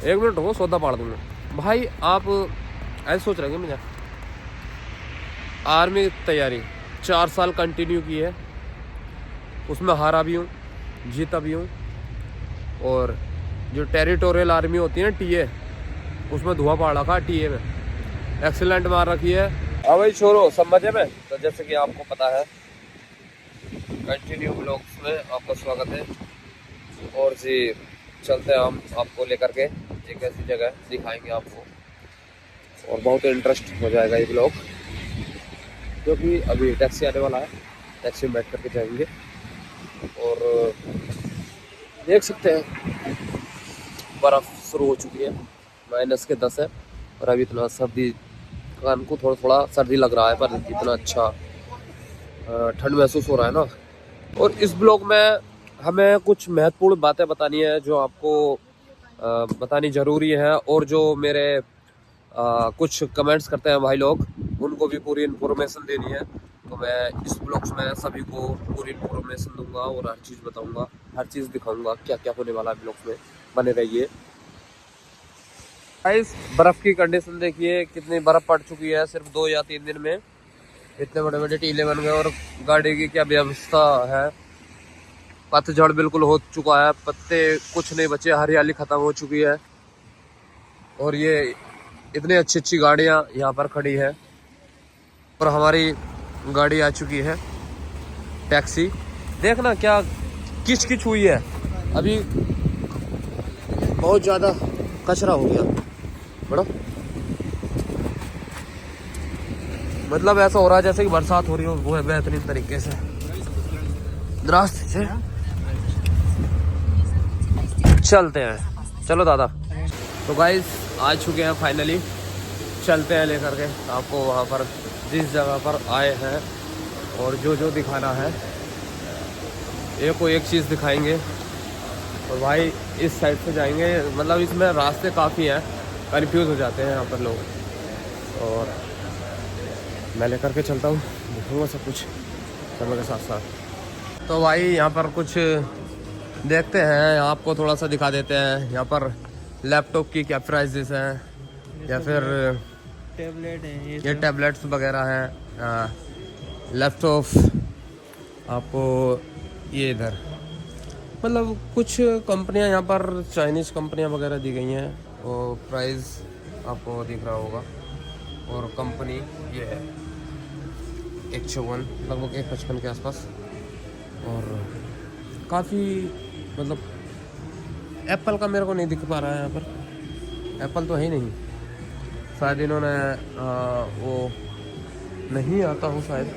1 minute हो, सौदा पाड़ दूंगा। भाई आप ऐसे सोच रहे हैं मुझे, आर्मी की तैयारी 4 साल कंटिन्यू की है, उसमें हारा भी हूँ, जीता भी हूँ। और जो टेरिटोरियल आर्मी होती है ना, टीए, उसमें धुआं पाड़ रखा है। टीए में एक्सीलेंट मार रखी है। हाँ भाई छोरो, सब मजे में। तो जैसे कि आपको पता है, कंटिन्यू ब्लॉग्स में आपका स्वागत है। और जी चलते हैं हम आपको लेकर के एक ऐसी जगह दिखाएंगे आपको, और बहुत इंटरेस्ट हो जाएगा ये ब्लॉग, क्योंकि अभी टैक्सी आने वाला है, टैक्सी में बैठ करके जाएंगे। और देख सकते हैं बर्फ़ शुरू हो चुकी है, -10 है। और अभी इतना सर्दी, कान को थोड़ा थोड़ा सर्दी लग रहा है, पर इतना अच्छा ठंड महसूस हो रहा है ना। और इस ब्लॉग में हमें कुछ महत्वपूर्ण बातें बतानी है जो आपको बतानी ज़रूरी है। और जो मेरे कुछ कमेंट्स करते हैं भाई लोग, उनको भी पूरी इन्फॉर्मेशन देनी है। तो मैं इस ब्लॉग्स में सभी को पूरी इन्फॉर्मेशन दूंगा और हर चीज़ बताऊंगा, हर चीज़ दिखाऊंगा, क्या क्या होने वाला है ब्लॉग्स में। बने रहिए। गाइस, बर्फ़ की कंडीशन देखिए, कितनी बर्फ़ पड़ चुकी है सिर्फ 2 या 3 दिन में। इतने बड़े बड़े टीले बन गए। और गाड़ी की क्या व्यवस्था है, पतझड़ बिल्कुल हो चुका है, पत्ते कुछ नहीं बचे, हरियाली ख़त्म हो चुकी है। और ये इतनी अच्छी अच्छी गाड़ियाँ यहाँ पर खड़ी है। और हमारी गाड़ी आ चुकी है, टैक्सी। देखना क्या किच किच हुई है, अभी बहुत ज़्यादा कचरा हो गया बड़ा। मतलब ऐसा हो रहा है जैसे कि बरसात हो रही हो, वो है बेहतरीन तरीके से। रास्ते से चलते हैं, चलो दादा। तो गाइस आ चुके हैं फाइनली, चलते हैं लेकर के आपको वहाँ पर जिस जगह पर आए हैं। और जो जो दिखाना है एक को एक चीज़ दिखाएंगे। और भाई इस साइड से जाएंगे, मतलब इसमें रास्ते काफ़ी हैं, कंफ्यूज हो जाते हैं यहाँ पर लोग। और मैं लेकर के चलता हूँ, दिखाऊंगा सब कुछ समय के साथ साथ। तो भाई यहाँ पर कुछ देखते हैं, आपको थोड़ा सा दिखा देते हैं। यहाँ पर लैपटॉप की क्या प्राइसेस हैं, या फिर टैबलेट है ये टैबलेट्स वगैरह हैं, लैपटॉप आपको ये इधर, मतलब कुछ कंपनियां यहाँ पर चाइनीज़ कंपनियां वगैरह दी गई हैं। और प्राइस आपको दिख रहा होगा। और कंपनी ये है 154, लगभग 155 के आसपास। और काफ़ी, मतलब एप्पल का मेरे को नहीं दिख पा रहा है यहाँ पर। एप्पल तो है ही नहीं, शायद इन्होंने वो नहीं आता हूँ शायद,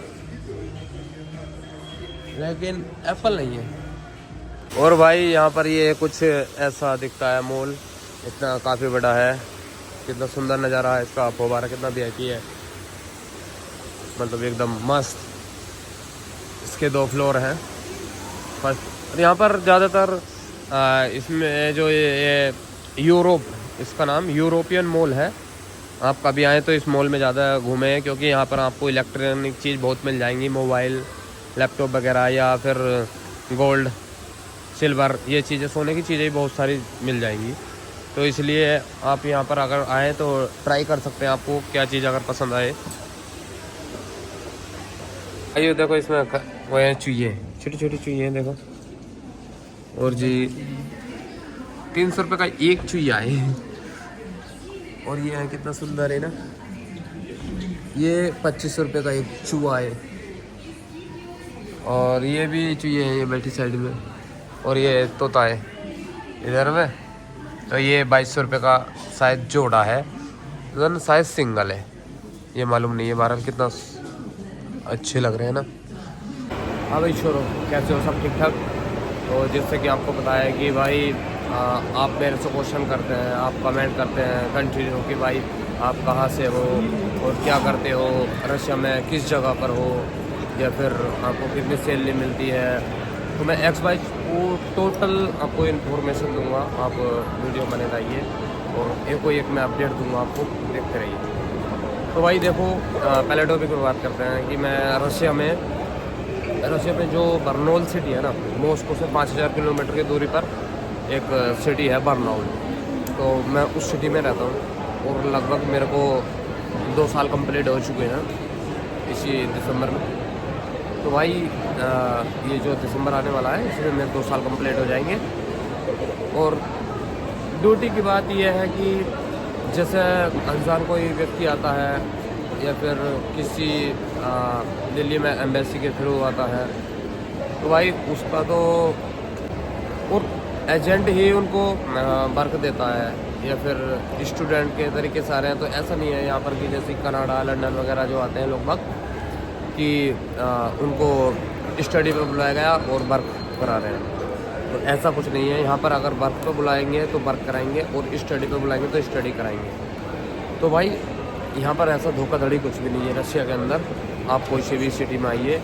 लेकिन एप्पल नहीं है। और भाई यहाँ पर ये कुछ ऐसा दिखता है मॉल, इतना काफ़ी बड़ा है, कितना सुंदर नज़ारा है इसका। फव्वारा कितना वीआईपी है, मतलब एकदम मस्त। इसके 2 फ्लोर हैं फर्स्ट। और यहाँ पर ज़्यादातर इसमें जो ये यूरोप, इसका नाम यूरोपियन मॉल है। आप कभी आएँ तो इस मॉल में ज़्यादा घूमें, क्योंकि यहाँ पर आपको इलेक्ट्रॉनिक चीज़ बहुत मिल जाएंगी, मोबाइल, लैपटॉप वगैरह, या फिर गोल्ड, सिल्वर, ये चीज़ें, सोने की चीज़ें भी बहुत सारी मिल जाएंगी। तो इसलिए आप यहाँ पर अगर आएँ तो ट्राई कर सकते हैं, आपको क्या चीज़ अगर पसंद आए। आइए देखो, इसमें वो है चुहिए, छोटी छोटी चुहिए देखो। और जी 300 रुपये का एक चुहिया है। और ये है कितना सुंदर है ना, ये 2500 रुपये का एक चूहा है। और ये भी चुहिए हैं, ये बैठी साइड में। और ये तोता है इधर में। तो ये 2200 रुपये का शायद जोड़ा है, शायद सिंगल है, ये मालूम नहीं है। बहरहाल कितना अच्छे लग रहे हैं ना। हाँ भाई छोरो, कैसे हो, सब ठीक ठाक। तो जैसे कि आपको पता है कि भाई आप मेरे से क्वेश्चन करते हैं, आप कमेंट करते हैं कंटिन्यू कि भाई आप कहाँ से हो और क्या करते हो, रशिया में किस जगह पर हो, या फिर आपको कितनी सैलरी मिलती है। तो मैं XY को टोटल आपको इन्फॉर्मेशन दूंगा, आप वीडियो बने रहिए और एक मैं अपडेट दूंगा आपको, देखते रहिए। तो भाई देखो, पहले टॉपिक पर बात करते हैं कि मैं रशिया में जो बर्नौल सिटी है ना, मॉस्को से 5000 किलोमीटर की दूरी पर एक सिटी है बर्नौल। तो मैं उस सिटी में रहता हूँ और लगभग मेरे को 2 साल कंप्लीट हो चुके हैं इसी दिसंबर में। तो भाई ये जो दिसंबर आने वाला है इसमें मेरे 2 साल कंप्लीट हो जाएंगे। और ड्यूटी की बात यह है कि जैसे इंसान कोई व्यक्ति आता है या फिर किसी दिल्ली में एम्बेसी के थ्रू आता है तो भाई उसका तो और एजेंट ही उनको वर्क देता है या फिर स्टूडेंट के तरीके से आ रहे हैं। तो ऐसा नहीं है यहाँ पर कि जैसे कनाडा लंदन वगैरह जो आते हैं लोग बाग कि उनको स्टडी पे बुलाया गया और वर्क करा रहे हैं। तो ऐसा कुछ नहीं है यहाँ पर। अगर वर्क पे बुलाएंगे तो वर्क कराएंगे और स्टडी पे बुलाएंगे तो स्टडी कराएंगे। तो भाई यहाँ पर ऐसा धोखाधड़ी कुछ भी नहीं है रशिया के अंदर। आप कोई से भी सिटी में आइए,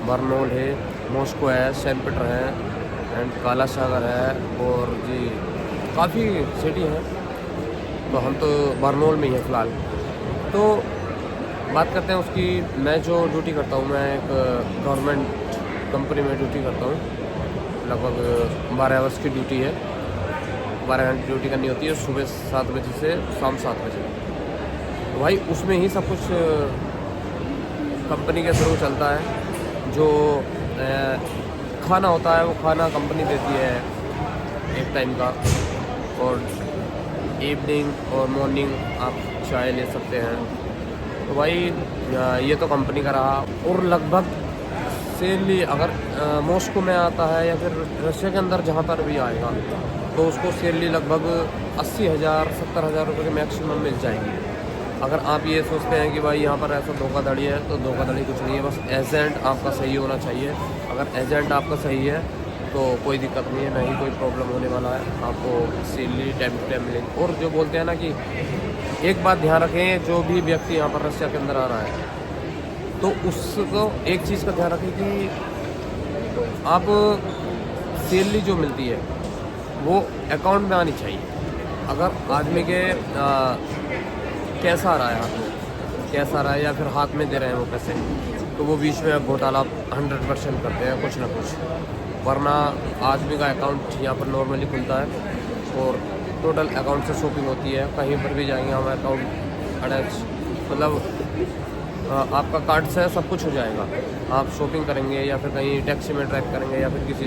बर्नोल है, मॉस्को है, सेंट पीटर है एंड काला सागर है और जी काफ़ी सिटी हैं। तो हम तो बर्नोल में ही हैं फ़िलहाल। तो बात करते हैं उसकी। मैं जो ड्यूटी करता हूँ, मैं एक गवर्नमेंट कंपनी में ड्यूटी करता हूँ। लगभग 12 आवर्स की ड्यूटी है, 12 घंटे ड्यूटी करनी होती है, सुबह 7 बजे से शाम 7 बजे। तो भाई उसमें ही सब कुछ कंपनी के थ्रू चलता है। जो खाना होता है वो खाना कंपनी देती है एक टाइम का, और इवनिंग और मॉर्निंग आप चाय ले सकते हैं। तो भाई ये तो कंपनी का रहा। और लगभग सैलरी अगर मॉस्को में आता है या फिर रशिया के अंदर जहाँ पर भी आएगा तो उसको सैलरी लगभग 80,000 70,000 रुपये के मैक्सिमम मिल जाएगी। अगर आप ये सोचते हैं कि भाई यहाँ पर ऐसा धोखाधड़ी है तो धोखाधड़ी कुछ नहीं है। बस एजेंट आपका सही होना चाहिए। अगर एजेंट आपका सही है तो कोई दिक्कत नहीं है, नहीं कोई प्रॉब्लम होने वाला है। आपको सैलरी टाइम टू टाइम मिलेगी। और जो बोलते हैं ना कि एक बात ध्यान रखें, जो भी व्यक्ति यहाँ पर रशिया के अंदर आ रहा है तो उसको एक चीज़ का ध्यान रखें कि आप सैलरी जो मिलती है वो अकाउंट में आनी चाहिए। अगर आदमी के कैसा आ रहा है, हाथ में कैसा आ रहा है या फिर हाथ में दे रहे हैं वो पैसे, तो वो बीच में घोटाला 100% करते हैं कुछ ना कुछ। वरना आदमी का अकाउंट यहाँ पर नॉर्मली खुलता है और टोटल अकाउंट से शॉपिंग होती है। कहीं पर भी जाएंगे हम अकाउंट अटैच, मतलब आपका कार्ड से सब कुछ हो जाएगा। आप शॉपिंग करेंगे या फिर कहीं टैक्सी में ड्राइव करेंगे या फिर किसी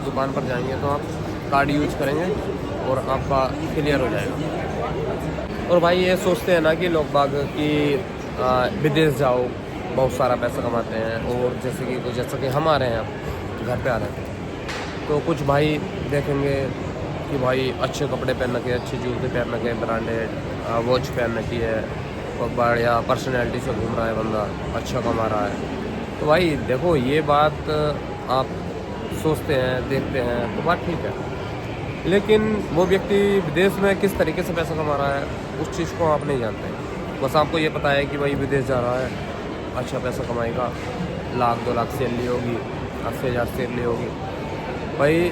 दुकान पर जाएंगे तो आप कार्ड यूज करेंगे और आपका क्लियर हो जाएगा। और भाई ये सोचते हैं ना कि लोग बाग कि विदेश जाओ, बहुत सारा पैसा कमाते हैं। और जैसे कि हम आ रहे हैं, अब घर पे आ रहे हैं तो कुछ भाई देखेंगे कि भाई अच्छे कपड़े पहन रखे, अच्छे जूते पहन रखे, ब्रांडेड वॉच पहन रखी है और बढ़िया पर्सनैलिटी से घूम रहा है बंदा, अच्छा कमा रहा है। तो भाई देखो, ये बात आप सोचते हैं, देखते हैं तो बात ठीक है, लेकिन वो व्यक्ति विदेश में किस तरीके से पैसा कमा रहा है उस चीज़ को आप नहीं जानते। बस आपको ये पता है कि भाई विदेश जा रहा है, अच्छा पैसा कमाएगा, 1,00,000 2 लाख सैलरी होगी, 80,000 सैलरी होगी। भाई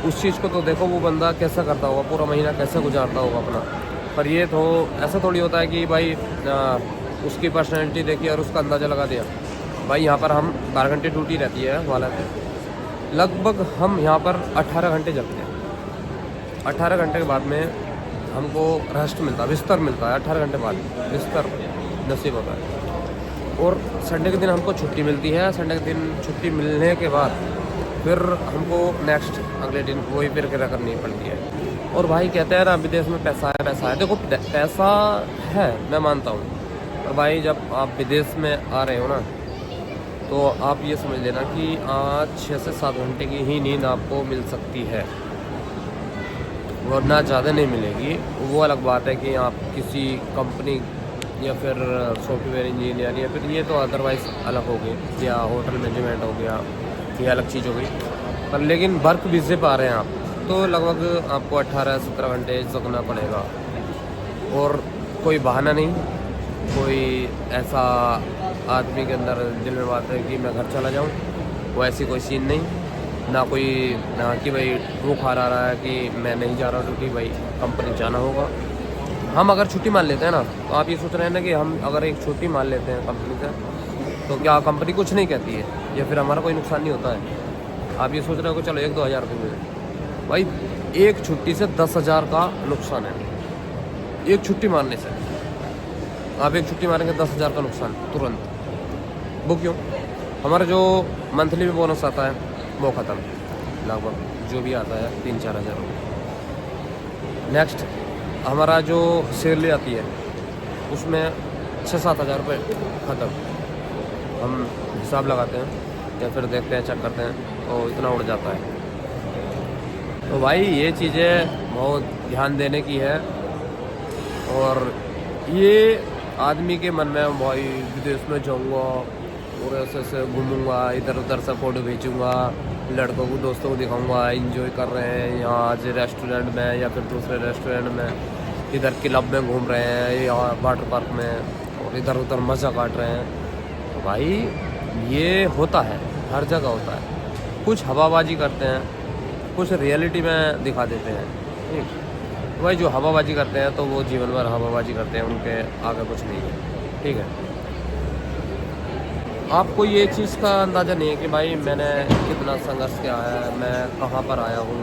उस चीज़ को तो देखो, वो बंदा कैसा करता होगा, पूरा महीना कैसे गुजारता होगा अपना। पर ये तो ऐसा थोड़ी होता है कि भाई उसकी पर्सनैलिटी देखी और उसका अंदाज़ा लगा दिया। भाई यहाँ पर हम 12 घंटे ड्यूटी रहती है वाला पे, लगभग हम यहाँ पर 18 घंटे जगते हैं। 18 घंटे के बाद में हमको रेस्ट मिलता है, बिस्तर मिलता है। 18 घंटे बाद बिस्तर नसीब होता है। और संडे के दिन हमको छुट्टी मिलती है। संडे के दिन छुट्टी मिलने के बाद फिर हमको नेक्स्ट अगले दिन वही फिर क्रिया करनी पड़ती है। और भाई कहते हैं ना विदेश में पैसा है, पैसा है। देखो पैसा है, मैं मानता हूँ, और भाई जब आप विदेश में आ रहे हो ना तो आप ये समझ लेना कि आज 6 से 7 घंटे की ही नींद आपको मिल सकती है, वरना ज़्यादा नहीं मिलेगी। वो अलग बात है कि आप किसी कंपनी या फिर सॉफ्टवेयर इंजीनियर या फिर ये तो अदरवाइज़ अलग हो गए, या होटल मैनेजमेंट हो गया, ये अलग चीज़ हो गई। पर लेकिन वर्क वीज़े पर आ रहे हैं आप तो लगभग आपको 18-17 घंटे जगना पड़ेगा। और कोई बहाना नहीं, कोई ऐसा आदमी के अंदर दिल में बात है कि मैं घर चला जाऊं, वो ऐसी कोई सीन नहीं। ना कोई ना कि भाई वो खा रहा है कि मैं नहीं जा रहा ड्यूटी, भाई कंपनी जाना होगा। हम अगर छुट्टी मान लेते हैं ना, तो आप ये सोच रहे हैं ना कि हम अगर एक छुट्टी मान लेते हैं कंपनी से तो क्या कंपनी कुछ नहीं कहती है या फिर हमारा कोई नुकसान नहीं होता है। आप ये सोच रहे हो कि चलो 1-2 हज़ार रुपये मिले, भाई एक छुट्टी से 10,000 का नुकसान है। एक छुट्टी मारने से आप एक छुट्टी मारेंगे 10,000 का नुकसान तुरंत। वो क्यों? हमारा जो मंथली में बोनस आता है वो ख़त्म, लगभग जो भी आता है 3-4 हज़ार रुपये। नेक्स्ट हमारा जो सैलरी आती है उसमें 6-7 हज़ार रुपये ख़त्म। हम हिसाब लगाते हैं या फिर देखते हैं, चेक करते हैं तो इतना उड़ जाता है। तो भाई ये चीज़ें बहुत ध्यान देने की है। और ये आदमी के मन में भाई विदेश में जाऊँगा और ऐसे घूमूँगा, इधर उधर से फ़ोटो भेजूँगा, लड़कों को दोस्तों को दिखाऊँगा एंजॉय कर रहे हैं यहाँ आज रेस्टोरेंट में या फिर दूसरे रेस्टोरेंट में, इधर क्लब में घूम रहे हैं, यहाँ वाटर पार्क में, और इधर उधर मज़ा काट रहे हैं। तो भाई ये होता है, हर जगह होता है। कुछ हवाबाजी करते हैं, कुछ रियलिटी में दिखा देते हैं, ठीक। तो भाई जो हवाबाजी करते हैं तो वो जीवन भर हवाबाजी करते हैं, उनके आगे कुछ नहीं है, ठीक है। आपको ये चीज़ का अंदाज़ा नहीं है कि भाई मैंने कितना संघर्ष किया है, मैं कहाँ पर आया हूँ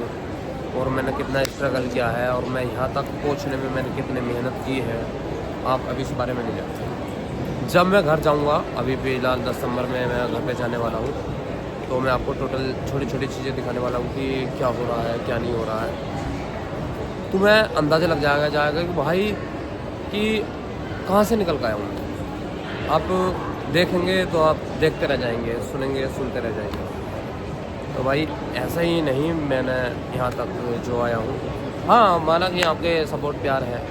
और मैंने कितना स्ट्रगल किया है और मैं यहाँ तक पहुँचने में मैंने कितनी मेहनत की है। आप अभी इस बारे में नहीं जानते। जब मैं घर जाऊँगा, अभी फिलहाल दिसंबर में मैं घर पे जाने वाला हूँ, तो मैं आपको टोटल छोटी छोटी चीज़ें दिखाने वाला हूँ कि क्या हो रहा है क्या नहीं हो रहा है। तुम्हें अंदाज़ा लग जाएगा कि भाई कि कहाँ से निकल के आया हूँ। आप देखेंगे तो आप देखते रह जाएंगे, सुनेंगे सुनते रह जाएंगे। तो भाई ऐसा ही नहीं मैंने यहाँ तक जो आया हूँ। हाँ, माना कि आपके सपोर्ट प्यार है,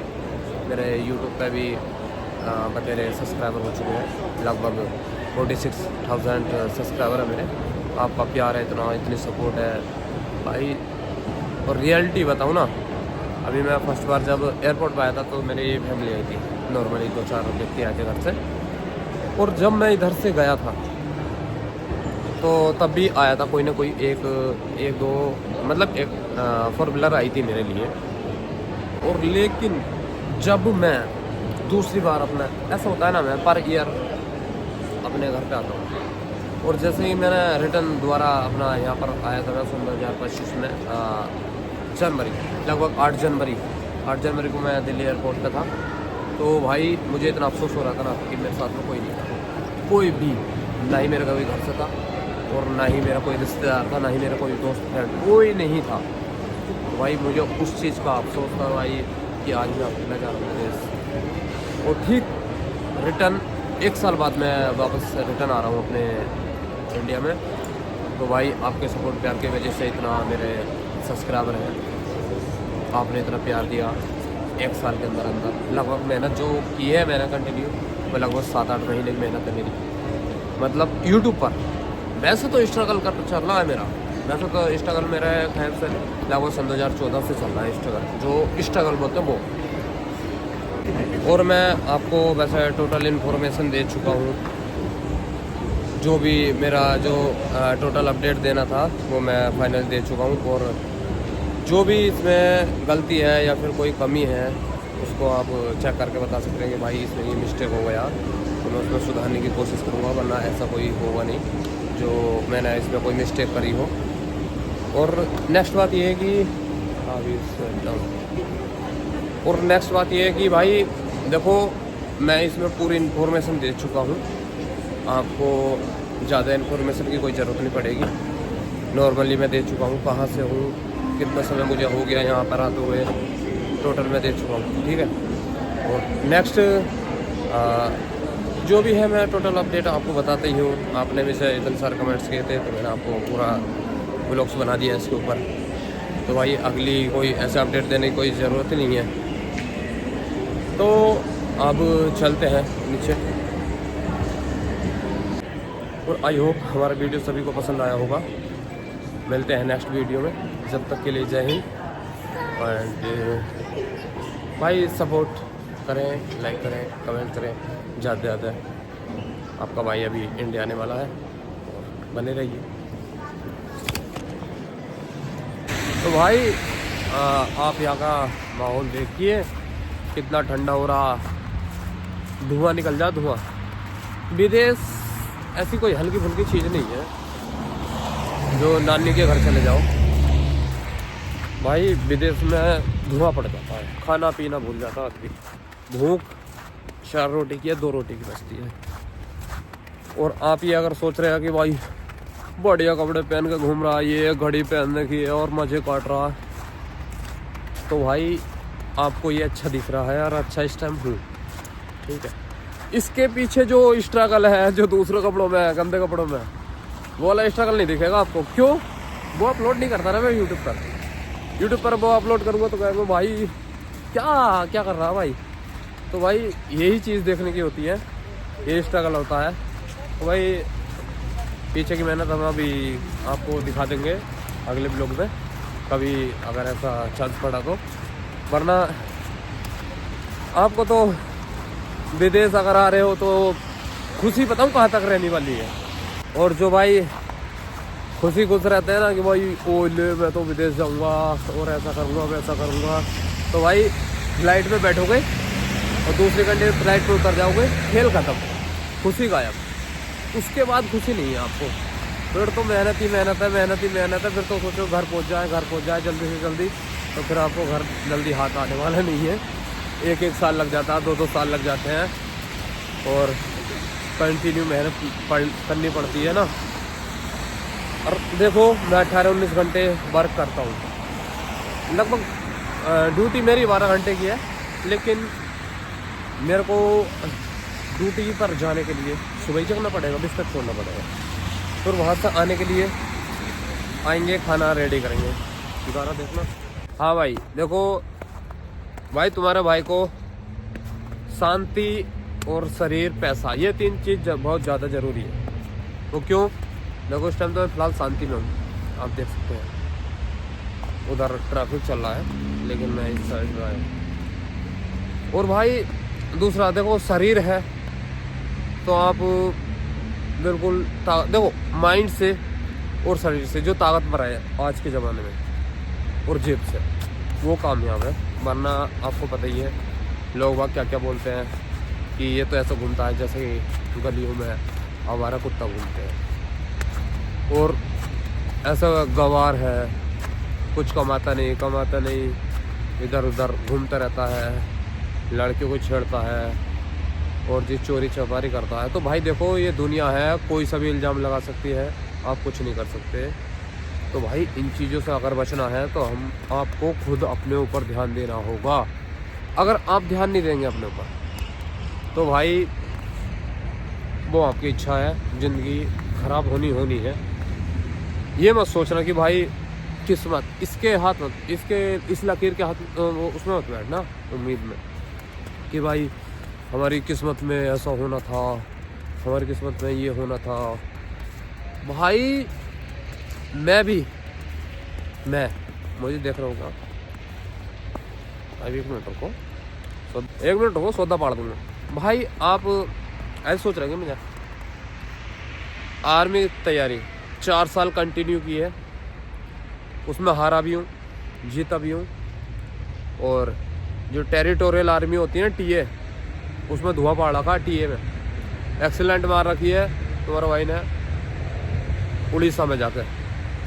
मेरे यूट्यूब पे भी बतेरे सब्सक्राइबर हो चुके हैं, लगभग 46,000 सब्सक्राइबर है मेरे। आपका प्यार है इतना, इतनी सपोर्ट है भाई। और रियलिटी बताऊँ ना, अभी मैं फर्स्ट बार जब एयरपोर्ट पर आया था तो मेरी फैमिली आई थी, नॉर्मली 2-4 व्यक्ति आए थे घर से। और जब मैं इधर से गया था तो तब भी आया था कोई ना कोई एक दो, मतलब एक 4 व्हीलर आई थी मेरे लिए। और लेकिन जब मैं दूसरी बार अपना, ऐसा होता है ना, मैं पर ईयर अपने घर पे आता हूँ, और जैसे ही मैंने रिटर्न द्वारा अपना यहाँ पर आया था, मैं 2025 में जनवरी, लगभग 8 जनवरी को मैं दिल्ली एयरपोर्ट पे था। तो भाई मुझे इतना अफसोस हो रहा था ना कि मेरे साथ में कोई नहीं था, कोई भी, ना ही मेरा कोई घर से था और ना ही मेरा कोई रिश्तेदार था, ना ही मेरा कोई दोस्त फ्रेंड, कोई नहीं था। तो भाई मुझे उस चीज़ का अफसोस था भाई कि आज मैं अकेला जा रहा हूँ देश। और ठीक रिटर्न 1 साल बाद मैं वापस रिटर्न आ रहा हूँ अपने इंडिया में। तो भाई आपके सपोर्ट प्यार की वजह से इतना मेरे सब्सक्राइबर हैं, आपने इतना प्यार दिया 1 साल के अंदर लगभग मेहनत जो की है मैंने कंटिन्यू, वो लगभग 7-8 महीने की मेहनत है मेरी, मतलब यूट्यूब पर। वैसे तो स्ट्रगल कर चल रहा है मेरा, वैसे तो स्ट्रगल मेरा खैर से लगभग सन 2014 से चल रहा है स्ट्रगल, जो स्ट्रगल बोलते हैं वो। और मैं आपको वैसे टोटल इन्फॉर्मेशन दे चुका हूँ, जो भी मेरा जो टोटल अपडेट देना था वो मैं फाइनल दे चुका हूँ। और जो भी इसमें गलती है या फिर कोई कमी है उसको आप चेक करके बता सकते हैं कि भाई इसमें ये मिस्टेक हो गया, तो मैं उसमें सुधारने की कोशिश करूँगा, वरना ऐसा कोई होगा नहीं जो मैंने इसमें कोई मिस्टेक करी हो। और नेक्स्ट बात ये है कि और नेक्स्ट बात ये है कि भाई देखो, मैं इसमें पूरी इन्फॉर्मेशन दे चुका हूँ, आपको ज़्यादा इन्फॉर्मेशन की कोई ज़रूरत नहीं पड़ेगी। नॉर्मली मैं दे चुका हूँ, कहाँ से हूँ, कितना समय मुझे हो गया यहाँ पर आते हुए, टोटल मैं दे चुका हूँ, ठीक है। और नेक्स्ट जो भी है मैं टोटल अपडेट आपको बताता ही हूँ। आपने भी से इतने सारे कमेंट्स किए थे तो मैंने आपको पूरा व्लॉग्स बना दिया इसके ऊपर। तो भाई अगली कोई ऐसा अपडेट देने की कोई ज़रूरत ही नहीं है। तो अब चलते हैं नीचे, और आई होप हमारा वीडियो सभी को पसंद आया होगा। मिलते हैं नेक्स्ट वीडियो में, जब तक के लिए जय हिंद। एंड भाई सपोर्ट करें, लाइक करें, कमेंट करें ज़्यादा से ज़्यादा। आपका भाई अभी इंडिया आने वाला है, बने रहिए। तो भाई आप यहाँ का माहौल देखिए कितना ठंडा हो रहा, धुआं निकल जा धुआं। विदेश ऐसी कोई हल्की फुल्की चीज़ नहीं है जो नानी के घर चले जाओ, भाई विदेश में धुआं पड़ जाता है, खाना पीना भूल जाता है आदमी, भूख 4 रोटी की है 2 रोटी की बचती है। और आप ये अगर सोच रहे हैं कि भाई बढ़िया कपड़े पहन के घूम रहा है, ये घड़ी पहनने की है और मज़े काट रहा है, तो भाई आपको ये अच्छा दिख रहा है और अच्छा इस टाइम हूँ, ठीक है। इसके पीछे जो स्ट्रगल है, जो दूसरे कपड़ों में है, गंदे कपड़ों में, वो वाला स्ट्रगल नहीं दिखेगा आपको। क्यों? वो अपलोड नहीं करता ना मैं यूट्यूब पर वो अपलोड करूँगा तो कहेंगे भाई क्या क्या कर रहा है भाई। तो भाई यही चीज़ देखने की होती है, ये स्ट्रगल होता है। तो भाई पीछे की मेहनत हम अभी आपको दिखा देंगे अगले ब्लॉग में, कभी अगर ऐसा चांस पड़ा तो। वरना आपको तो विदेश अगर आ रहे हो तो खुशी बताऊँ कहाँ तक रहने वाली है। और जो भाई खुश रहते हैं ना कि भाई ओ ले मैं तो विदेश जाऊंगा और ऐसा करूंगा वैसा करूंगा, तो भाई फ्लाइट में बैठोगे और दूसरे घंटे फ्लाइट पे उतर जाओगे, खेल खत्म, खुशी गायब। उसके बाद खुशी नहीं है आपको, फिर तो मेहनत ही मेहनत है। फिर तो सोचो घर पहुंच जाए जल्दी से जल्दी, तो फिर आपको घर जल्दी हाथ आने वाला नहीं है। 1 साल लग जाता है, 2 साल लग जाते हैं, और कंटिन्यू मेहनत करनी पड़ती है ना। और देखो मैं 18-19 घंटे वर्क करता हूँ, लगभग ड्यूटी मेरी 12 घंटे की है, लेकिन मेरे को ड्यूटी पर जाने के लिए सुबह ही जगना पड़ेगा, बिस्तर छोड़ना पड़ेगा, फिर वहाँ से आने के लिए आएंगे, खाना रेडी करेंगे। गाना देखना। हाँ भाई देखो भाई, तुम्हारे भाई को शांति और शरीर पैसा, ये 3 चीज़ बहुत ज़्यादा ज़रूरी है। वो क्यों? देखो इस टाइम तो मैं फ़िलहाल शांति में हूँ, आप देख सकते हैं उधर ट्रैफिक चल रहा है, लेकिन मैं इस साइड आया हूँ। और भाई दूसरा देखो, शरीर है तो आप बिल्कुल देखो माइंड से और शरीर से जो ताकतवर है आज के ज़माने में, और जेब से, वो कामयाब है। वरना आपको पता ही है लोग बाग क्या क्या बोलते हैं कि ये तो ऐसा घूमता है जैसे कि गलियों में हमारा कुत्ता घूमते हैं, और ऐसा गवार है, कुछ कमाता नहीं, इधर उधर घूमता रहता है, लड़कियों को छेड़ता है और जी चोरी चपारी करता है। तो भाई देखो ये दुनिया है, कोई सा भी इल्ज़ाम लगा सकती है, आप कुछ नहीं कर सकते। तो भाई इन चीज़ों से अगर बचना है तो हम आपको खुद अपने ऊपर ध्यान देना होगा। अगर आप ध्यान नहीं देंगे अपने ऊपर तो भाई वो आपकी इच्छा है, ज़िंदगी ख़राब होनी है। ये मत सोचना कि भाई किस्मत इसके हाथ मत, इस लकीर के हाथ उसमें मत बैठना उम्मीद में कि भाई हमारी किस्मत में ऐसा होना था, हमारी किस्मत में ये होना था। भाई मुझे देख रहा होगा, अभी 1 मिनट रुको, सौदा पाड़ दूँगा। भाई आप ऐसे सोच रहे हैं मुझे आर्मी की तैयारी 4 साल कंटिन्यू की है, उसमें हारा भी हूँ, जीता भी हूँ। और जो टेरिटोरियल आर्मी होती है ना, टीए, उसमें धुआं पाड़ रखा, टीए में एक्सीलेंट मार रखी है तुम्हारे भाई ने उड़ीसा में जाकर,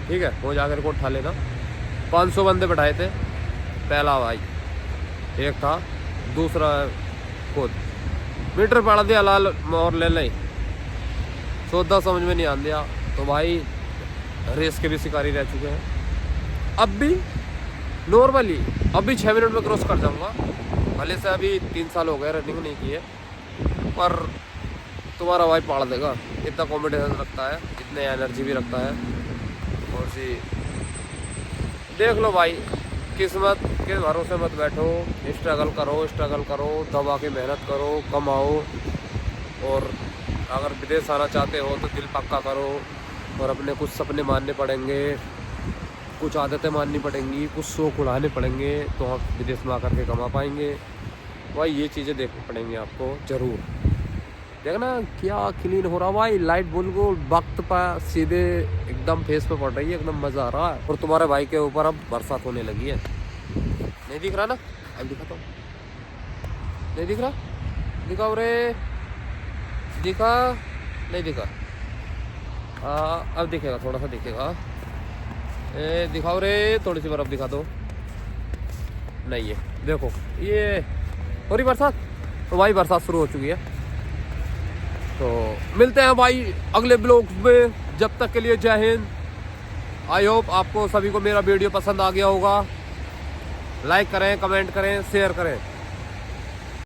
ठीक है। वो जाकर को उठा लेना। 500 बंदे बैठाए थे, पहला भाई एक था, दूसरा खुद मीटर पड़ा दिया लाल और ले लें, सौदा समझ में नहीं आ दिया। तो भाई रेस के भी शिकारी रह चुके हैं। अब भी नॉर्मली अभी 6 मिनट में क्रॉस कर जाऊंगा, भले से अभी 3 साल हो गए रनिंग नहीं की है, पर तुम्हारा भाई पाड़ देगा, इतना कॉन्फिडेंस रखता है, इतने एनर्जी भी रखता है। और जी देख लो भाई, किस्मत के भरोसे मत बैठो, स्ट्रगल करो, दबा के मेहनत करो, कमाओ। और अगर विदेश आना चाहते हो तो दिल पक्का करो, और अपने कुछ सपने मानने पड़ेंगे, कुछ आदतें माननी पड़ेंगी, कुछ शौक उड़ाने पड़ेंगे, तो आप विदेश में आकर के कमा पाएंगे। भाई ये चीज़ें देखनी पड़ेंगी आपको ज़रूर। देखना क्या क्लीन हो रहा भाई, लाइट बिल्कुल वक्त पर सीधे एकदम फेस पे पड़ रही है, एकदम मज़ा आ रहा है। और तुम्हारे भाई के ऊपर अब बरसात होने लगी है, नहीं दिख रहा ना? अब दिखाता हूँ, नहीं दिख रहा? दिखाओ रे, दिखा नहीं दिखा? अब दिखेगा, थोड़ा सा दिखेगा। दिखाओ रे, थोड़ी सी बर्फ दिखा दो। नहीं है। देखो ये हो रही बरसात, तो भाई बरसात शुरू हो चुकी है। तो मिलते हैं भाई अगले ब्लॉग में, जब तक के लिए जय हिंद। आई होप आपको सभी को मेरा वीडियो पसंद आ गया होगा। लाइक करें, कमेंट करें, शेयर करें।